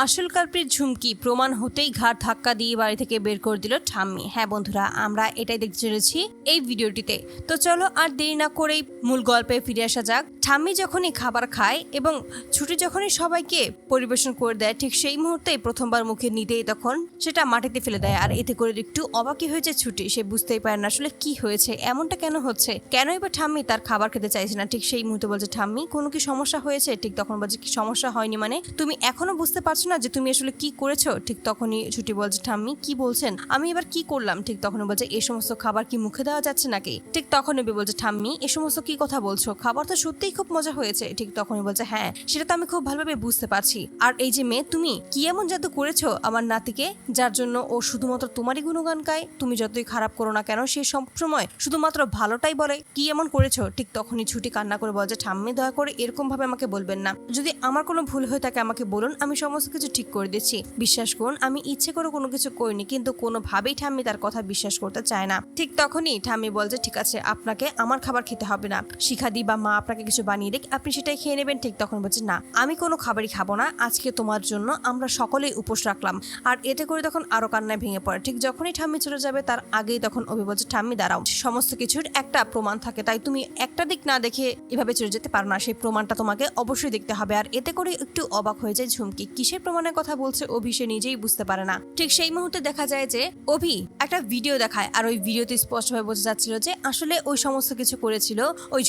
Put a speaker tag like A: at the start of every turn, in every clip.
A: আসল কালপ্রিট ঝুমকি প্রমাণ হতেই ঘাড় ধাক্কা দিয়ে বাড়ি থেকে বের করে দিল ঠাম্মি। হ্যাঁ বন্ধুরা, আমরা এটাই দেখতে চলেছি এই ভিডিওটিতে। তো চলো আর দেরি না করেই মূল গল্পে ফিরে আসা যাক। ঠাম্মি যখনই খাবার খায় এবং ছুটি যখনই সবাইকে পরিবেশন করে দেয়, ঠিক সেই মুহূর্তেই প্রথমবার মুখে নিতেই তখন সেটা মাটিতে ফেলে দেয়। আর এতে করে একটু অবাকই হয়েছে ছুটি, সে বুঝতেই পারে না আসলে কি হয়েছে, এমনটা কেন হচ্ছে, কেনই বা ঠাম্মি তার খাবার খেতে চাইছে না। ঠিক সেই মুহূর্তে বলছে, ঠাম্মি কোনো কি সমস্যা হয়েছে? ঠিক তখন বলছে, কি সমস্যা হয়নি মানে? তুমি এখনো বুঝতে পারছো না যে তুমি আসলে কি করেছো? ঠিক তখনই ছুটি বলছে, ঠাম্মি কি বলছেন, আমি এবার কি করলাম? ঠিক তখনই বলছে, এই সমস্ত খাবার কি মুখে দেওয়া যাচ্ছে নাকি? ঠিক তখনই বলছে, ঠাম্মি এ সমস্ত কি কথা বলছো, খাবার তো সত্যিই খুব মজা হয়েছে। ঠিক তখনই বলছে, হ্যাঁ সেটা তো আমি খুব ভালোভাবে বুঝতে পারছি। আর এই যে মেয়ে, তুমি কি এমন জাদু করেছো আমার নাতিকে, যার জন্য ও শুধুমাত্র তোমারই গুণগান গায়? তুমি যতই খারাপ করো না কেন, সে সবসময় শুধুমাত্র ভালোটাই বলে। কি এমন করেছো? ঠিক তখনই ছুটি কান্না করে বলছে, ঠাম্মি দয়া করে এরকম ভাবে আমাকে বলবেন না, যদি আমার কোনো ভুল হয়ে থাকে আমাকে বলুন, আমি সমস্ত কিছু ঠিক করে দিচ্ছি। বিশ্বাস করুন, আমি ইচ্ছে করে কোনো কিছু করিনি। কিন্তু কোনোভাবেই ঠাম্মি তার কথা বিশ্বাস করতে চায় না। ঠিক তখনই ঠাম্মি বলছে, ঠিক আছে আপনাকে আমার খাবার খেতে হবে না, শিখাদি বা মা আপনাকে কিছু বানিয়ে দেখ, আপনি সেটাই খেয়ে নেবেন। ঠিক তখন বলছে, না আমি কোনো খাবারই খাবো না, আজকে তোমার জন্য আমরা সকলেই উপোস রাখলাম। আর এতে করে তখন আরো কান্নায় ভেঙে পড়ে। ঠিক যখনই ঠাম্মি চলে যাবে তার আগেই তখন অভি বলছে, ঠাম্মি দাঁড়াও, সমস্ত কিছুর একটা প্রমাণ থাকে, তাই তুমি একটা দিক না দেখে এভাবে চলে যেতে পারো না, সেই প্রমাণটা তোমাকে অবশ্যই দেখতে হবে। আর এতে করে একটু অবাক হয়ে যায় ঝুমকি, কিসের প্রমাণের কথা বলছে অভি, সে নিজেই বুঝতে পারে না। ঠিক সেই মুহূর্তে দেখা যায় যে অভি একটা ভিডিও দেখায়, আর ওই ভিডিওতে স্পষ্টভাবে বোঝা যাচ্ছিল যে আসলে ওই সমস্ত কিছু করেছিল ওই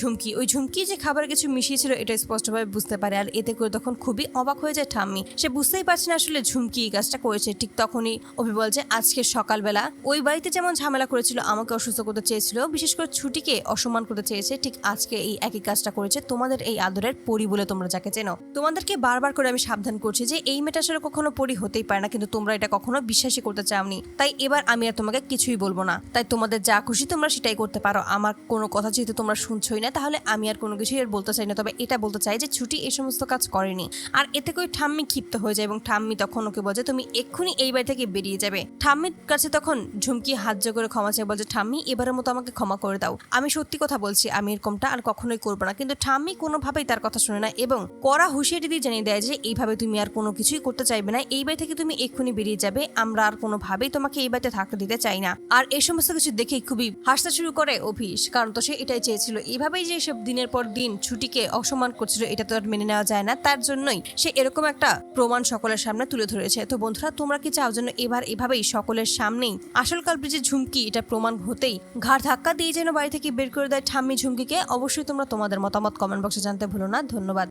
A: ঝুমকি যে খাবার কিছু মিশিয়েছিল, এটা স্পষ্টভাবে বুঝতে পারে। আর এতে করে তখন খুবই অবাক হয়ে যায় ঠাম্মি, সে বুঝতেই পারছে না আসলে ঝুমকি এই কাজটা করেছে। ঠিক তখনই অভি বলছে, আজকে সকালবেলা ওই বাড়িতে যেমন ঝামেলা করেছিল, আমাকে অসুস্থ করতে চেয়েছিল, বিশেষ করে ছুটিকে অসম্মান করতে চেয়েছে, ঠিক আজকে এই একই কাজটা করেছে তোমাদের এই আদরের পরি বলে তোমরা যাকে চেনো। তোমাদেরকে বারবার করে আমি সাবধান করছি যে এই মেয়েটা আসলে কখনো পরি হতেই পারে না, কিন্তু তোমরা এটা কখনো বিশ্বাসই করতে চাওনি। তাই এবার আমি আর তোমাকে কিছুই বলবো না, তাই তোমাদের যা খুশি তোমরা সেটাই করতে পারো। আমার কোনো কথা যেহেতু তোমরা শুনছোই না, তাহলে আমি আর কোনো কিছুই আর বলতে চাই না। তবে এটা বলতে চাই যে ছুটি এই সমস্ত কাজ করেনি। আর এতে করে ঠাম্মি ক্ষিপ্ত হয়ে যায় এবং ঠাম্মি তখন ওকে বলছে, তুমি এক্ষুনি এই বাড়ি থেকে বেরিয়ে যাবে। ঠাম্মির কাছে তখন ঝুমকি হাত জোড় করে ক্ষমা চায়, বলছে, ঠাম্মি এবারের মতো আমাকে ক্ষমা করে দাও, আমি সত্যি কথা বলছি, আমি এরকমটা আর কখনোই করবো না। কিন্তু ঠাম্মি কোনোভাবেই তার কথা শুনে না এবং কড়া হুঁশিয়ারি দিয়ে জানিয়ে দেয় যে এইভাবে তুমি আর কোনো কিছুই করতে চাইবে না, এই বাড়ি থেকে তুমি এক্ষুনি বেরিয়ে যাবে, আমরা আর কোনোভাবেই তোমাকে এই বাড়িতে থাকতে দিতে চাই না। আর এই সমস্ত কিছু দেখেই খুবই হাসতে শুরু করে অভিষ, কারণ তো সে এটাই চেয়েছিল। এইভাবেই যে সব দিনের পর দিন ছুটিকে অসম্মান করছিল, এটা তো আর মেনে নেওয়া যায় না, তার জন্যই সে এরকম একটা প্রমাণ সকলের সামনে তুলে ধরেছে। তো বন্ধুরা, তোমরা কি চাও যেন এবার এভাবেই সকলের সামনেই আসল কালপ্রিটের ঝুমকি এটা প্রমাণ হতেই ঘাড় ধাক্কা দিয়ে যেন বাড়ি থেকে বের করে দেয় ঠাম্মি ঝুমকিকে? অবশ্যই তোমরা তোমাদের মতামত কমেন্ট বক্সে জানতে ভুলো না। ধন্যবাদ।